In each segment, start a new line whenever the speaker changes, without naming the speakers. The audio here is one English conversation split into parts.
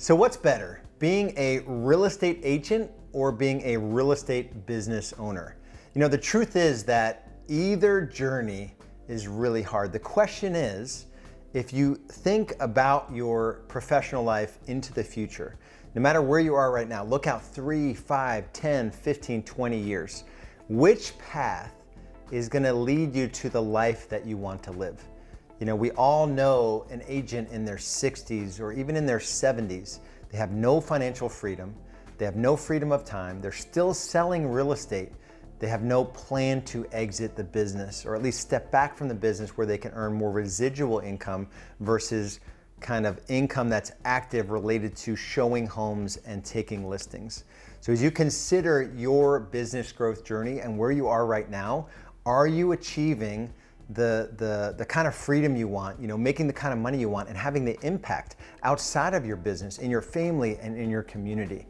So what's better, being a real estate agent or being a real estate business owner? You know, the truth is that either journey is really hard. The question is, if you think about your professional life into the future, no matter where you are right now, look out 3, 5, 10, 15, 20 years, which path is gonna lead you to the life that you want to live? You know, we all know an agent in their 60s or even in their 70s, they have no financial freedom, they have no freedom of time, they're still selling real estate, they have no plan to exit the business or at least step back from the business where they can earn more residual income versus kind of income that's active related to showing homes and taking listings. So as you consider your business growth journey and where you are right now, are you achieving the kind of freedom you want, you know, making the kind of money you want and having the impact outside of your business, in your family and in your community?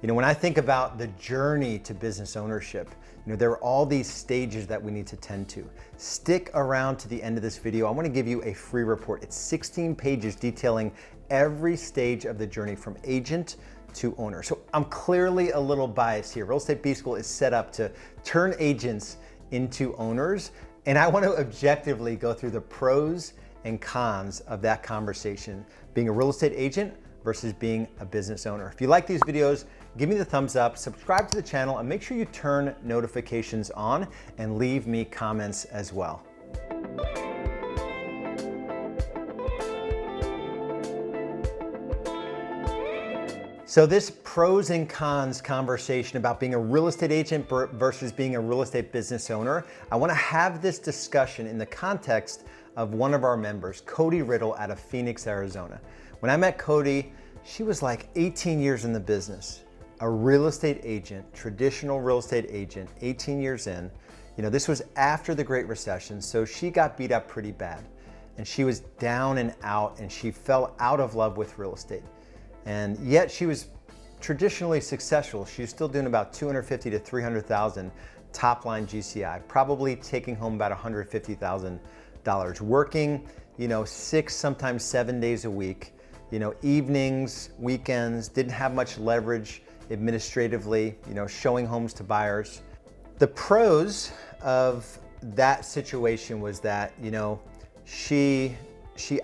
You know, when I think about the journey to business ownership, you know, there are all these stages that we need to tend to. Stick around to the end of this video. I want to give you a free report. It's 16 pages detailing every stage of the journey from agent to owner. So I'm clearly a little biased here. Real Estate B School is set up to turn agents into owners, and I want to objectively go through the pros and cons of that conversation, being a real estate agent versus being a business owner. If you like these videos, give me the thumbs up, subscribe to the channel, and make sure you turn notifications on and leave me comments as well. So this pros and cons conversation about being a real estate agent versus being a real estate business owner, I want to have this discussion in the context of one of our members, Cody Riddle out of Phoenix, Arizona. When I met Cody, she was like 18 years in the business, a real estate agent, traditional real estate agent, 18 years in. You know, this was after the Great Recession, so she got beat up pretty bad. And she was down and out, and she fell out of love with real estate. And yet she was traditionally successful. She was still doing about $250,000 to $300,000 top line GCI, probably taking home about $150,000, working, you know, 6, sometimes 7 days a week, you know, evenings, weekends, didn't have much leverage administratively, you know, showing homes to buyers. The pros of that situation was that, you know, she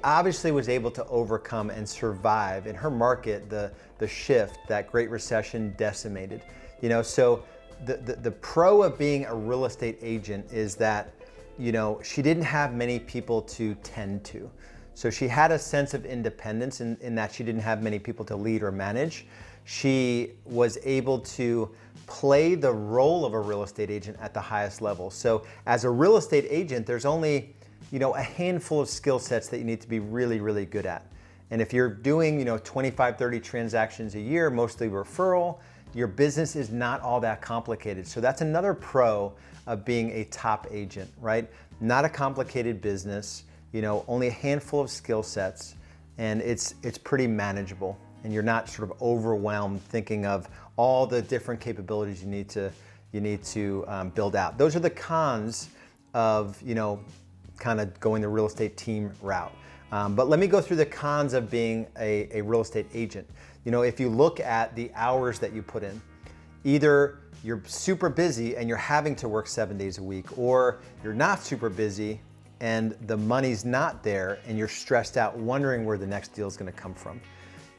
obviously was able to overcome and survive in her market the shift that Great Recession decimated. You know, so the pro of being a real estate agent is that, you know, she didn't have many people to tend to. So she had a sense of independence in that she didn't have many people to lead or manage. She was able to play the role of a real estate agent at the highest level. So as a real estate agent, there's only, you know, a handful of skill sets that you need to be really, really good at. And if you're doing, you know, 25, 30 transactions a year, mostly referral, your business is not all that complicated. So that's another pro of being a top agent, right? Not a complicated business, you know, only a handful of skill sets, and it's pretty manageable. And you're not sort of overwhelmed thinking of all the different capabilities you need to build out. Those are the cons of, you know, kind of going the real estate team route. But let me go through the cons of being a real estate agent. You know, if you look at the hours that you put in, either you're super busy and you're having to work 7 days a week, or you're not super busy and the money's not there and you're stressed out wondering where the next deal is going to come from.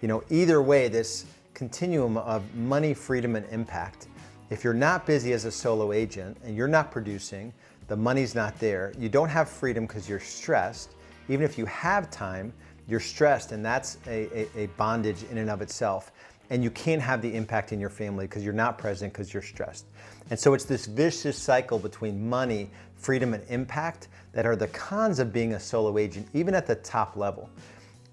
You know, either way, this continuum of money, freedom, and impact, if you're not busy as a solo agent and you're not producing, the money's not there, you don't have freedom because you're stressed. Even if you have time, you're stressed, and that's a bondage in and of itself. And you can't have the impact in your family because you're not present because you're stressed. And so it's this vicious cycle between money, freedom, and impact that are the cons of being a solo agent, even at the top level.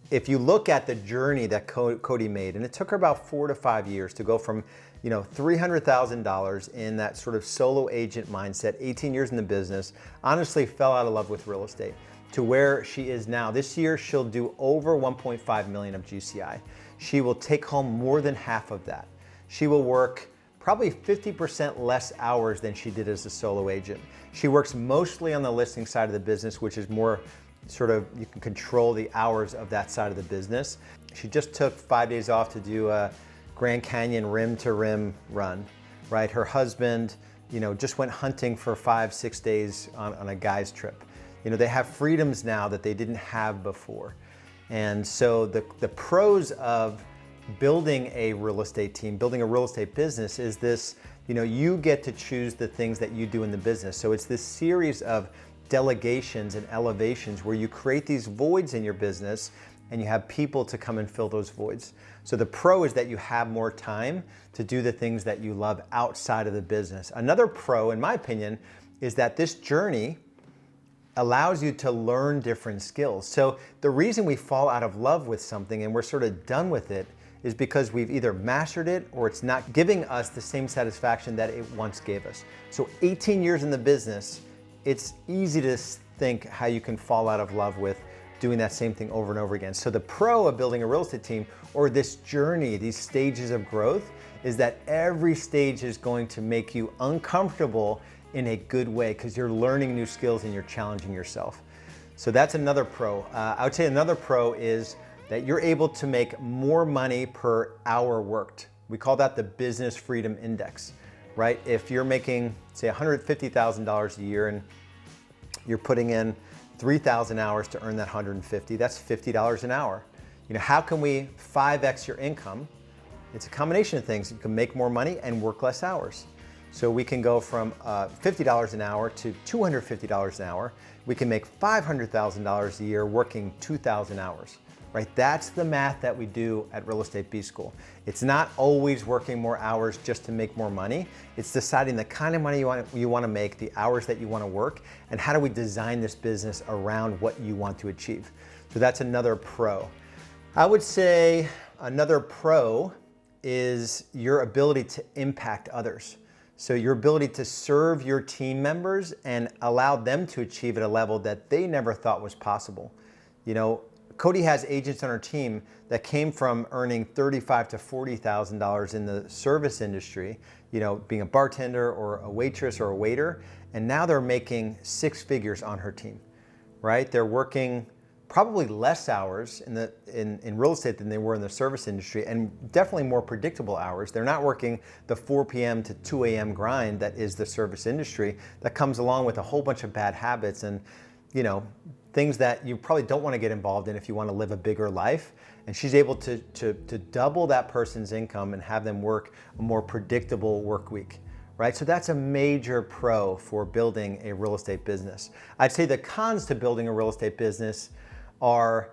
If you look at the journey that Cody made, and it took her about 4 to 5 years to go from, you know, $300,000 in that sort of solo agent mindset, 18 years in the business, honestly fell out of love with real estate, to where she is now. This year, she'll do over 1.5 million of GCI. She will take home more than half of that. She will work probably 50% less hours than she did as a solo agent. She works mostly on the listing side of the business, which is more sort of, you can control the hours of that side of the business. She just took 5 days off to do a Grand Canyon rim to rim run, right? Her husband, just went hunting for 5-6 days on a guy's trip. They have freedoms now that they didn't have before. And so the pros of building a real estate team, building a real estate business is this, you get to choose the things that you do in the business. So it's this series of delegations and elevations where you create these voids in your business and you have people to come and fill those voids. So the pro is that you have more time to do the things that you love outside of the business. Another pro, in my opinion, is that this journey allows you to learn different skills. So the reason we fall out of love with something and we're sort of done with it is because we've either mastered it or it's not giving us the same satisfaction that it once gave us. So 18 years in the business, it's easy to think how you can fall out of love with doing that same thing over and over again. So the pro of building a real estate team, or this journey, these stages of growth, is that every stage is going to make you uncomfortable in a good way because you're learning new skills and you're challenging yourself. So that's another pro. I would say another pro is that you're able to make more money per hour worked. We call that the Business Freedom Index, right? If you're making, say, $150,000 a year and you're putting in 3,000 hours to earn that 150, that's $50 an hour. How can we 5x your income? It's a combination of things. You can make more money and work less hours. So we can go from $50 an hour to $250 an hour. We can make $500,000 a year working 2,000 hours, right? That's the math that we do at Real Estate B School. It's not always working more hours just to make more money. It's deciding the kind of money you want to make, the hours that you want to work, and how do we design this business around what you want to achieve. So that's another pro. I would say another pro is your ability to impact others. So your ability to serve your team members and allow them to achieve at a level that they never thought was possible. Cody has agents on our team that came from earning $35,000 to $40,000 in the service industry, being a bartender or a waitress or a waiter, and now they're making 6 figures on her team, right? They're working probably less hours in real estate than they were in the service industry, and definitely more predictable hours. They're not working the 4 p.m. to 2 a.m. grind that is the service industry that comes along with a whole bunch of bad habits and things that you probably don't want to get involved in if you want to live a bigger life. And she's able to double that person's income and have them work a more predictable work week, right? So that's a major pro for building a real estate business. I'd say the cons to building a real estate business are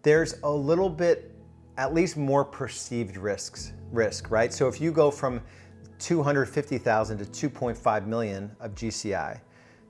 there's a little bit, at least more perceived risk, right? So if you go from $250,000 to $2.5 million of GCI,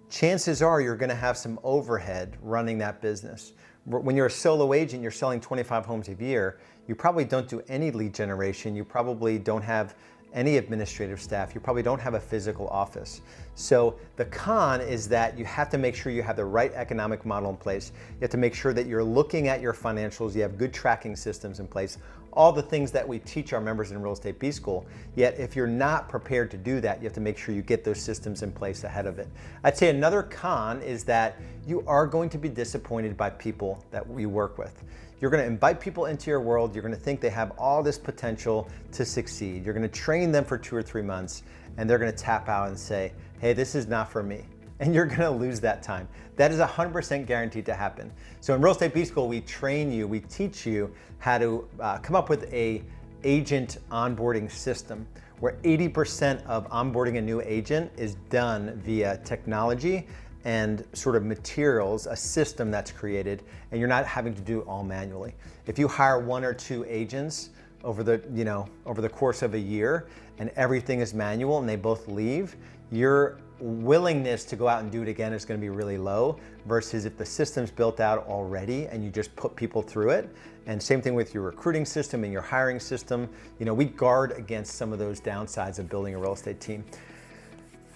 chances are you're going to have some overhead running that business. When you're a solo agent, you're selling 25 homes a year, you probably don't do any lead generation, you probably don't have any administrative staff, you probably don't have a physical office. So the con is that you have to make sure you have the right economic model in place. You have to make sure that you're looking at your financials, you have good tracking systems in place, all the things that we teach our members in Real Estate B School. Yet if you're not prepared to do that, you have to make sure you get those systems in place ahead of it. I'd say another con is that you are going to be disappointed by people that we work with. You're going to invite people into your world. You're going to think they have all this potential to succeed. You're going to train them for 2 or 3 months, and they're going to tap out and say, hey, this is not for me. And you're going to lose that time. That is 100% guaranteed to happen. So in Real Estate B School, we train you, we teach you how to come up with a agent onboarding system where 80% of onboarding a new agent is done via technology and sort of materials, a system that's created, and you're not having to do it all manually. If you hire 1 or 2 agents over the course of a year and everything is manual and they both leave, your willingness to go out and do it again is going to be really low versus if the system's built out already and you just put people through it. And same thing with your recruiting system and your hiring system. We guard against some of those downsides of building a real estate team.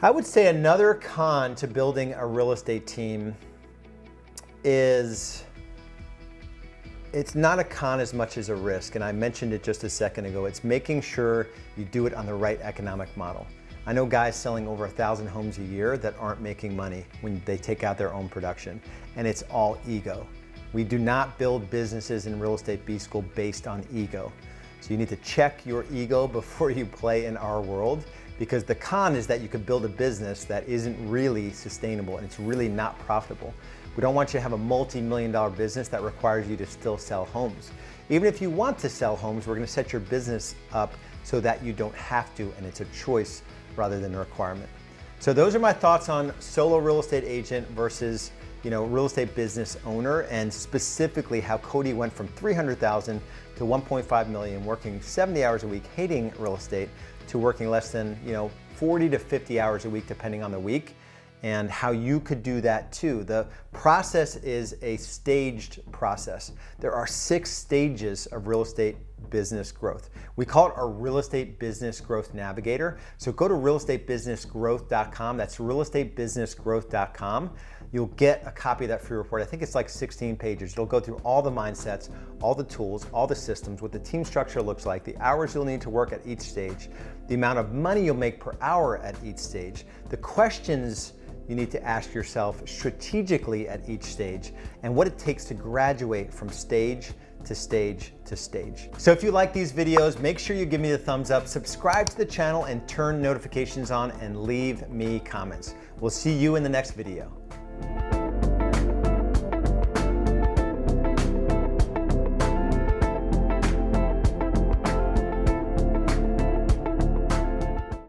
I would say another con to building a real estate team is it's not a con as much as a risk. And I mentioned it just a second ago. It's making sure you do it on the right economic model. I know guys selling over 1,000 homes a year that aren't making money when they take out their own production, and it's all ego. We do not build businesses in Real Estate B School based on ego. So you need to check your ego before you play in our world, because the con is that you could build a business that isn't really sustainable and it's really not profitable. We don't want you to have a multi-million-dollar business that requires you to still sell homes. Even if you want to sell homes, we're going to set your business up so that you don't have to, and it's a choice rather than a requirement. So those are my thoughts on solo real estate agent versus real estate business owner, and specifically how Cody went from $300,000 to $1.5 million, working 70 hours a week, hating real estate, to working less than 40 to 50 hours a week, depending on the week, and how you could do that too. The process is a staged process. There are 6 stages of real estate business growth. We call it our Real Estate Business Growth Navigator. So go to realestatebusinessgrowth.com. That's realestatebusinessgrowth.com. You'll get a copy of that free report. I think it's like 16 pages. It'll go through all the mindsets, all the tools, all the systems, what the team structure looks like, the hours you'll need to work at each stage, the amount of money you'll make per hour at each stage, the questions you need to ask yourself strategically at each stage, and what it takes to graduate from stage to stage to stage. So if you like these videos, make sure you give me the thumbs up, subscribe to the channel, and turn notifications on, and leave me comments. We'll see you in the next video.